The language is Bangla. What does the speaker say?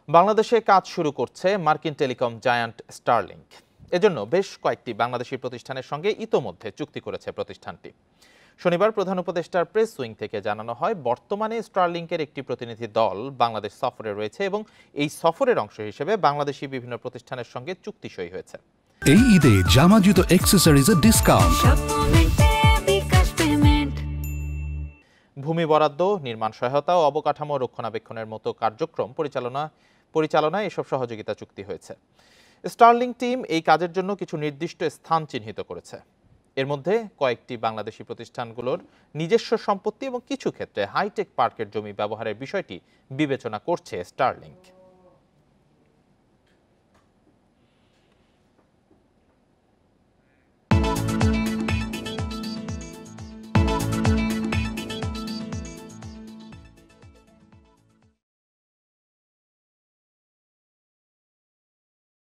বাংলাদেশে কাজ শুরু করছে মার্কিন টেলিকম জায়ান্ট স্টারলিংক। এজন্য বেশ কয়েকটি বাংলাদেশি প্রতিষ্ঠানের সঙ্গে ইতোমধ্যে চুক্তি করেছে প্রতিষ্ঠানটি। শনিবার প্রধান উপদেষ্টার প্রেস উইং থেকে জানানো হয়, বর্তমানে স্টারলিংকের একটি প্রতিনিধি দল বাংলাদেশ সফরে রয়েছে এবং এই সফরের অংশ হিসেবে বাংলাদেশি বিভিন্ন প্রতিষ্ঠানের সঙ্গে চুক্তি সই হয়েছে। এই ঈদে জামা জুতো অ্যাক্সেসরিজের ডিসকাউন্ট। ভূমি বরাদ্দ, নির্মাণ সহায়তা ও অবকাঠামো রক্ষণাবেক্ষণের মতো কার্যক্রম পরিচালনায় এসব সহযোগিতা চুক্তি হয়েছে। স্টারলিংক টিম এই কাজের জন্য কিছু নির্দিষ্ট স্থান চিহ্নিত করেছে। এর মধ্যে কয়েকটি বাংলাদেশি প্রতিষ্ঠানগুলোর নিজস্ব সম্পত্তি এবং কিছু ক্ষেত্রে হাইটেক পার্কের জমি ব্যবহারের বিষয়টি বিবেচনা করছে স্টারলিংক।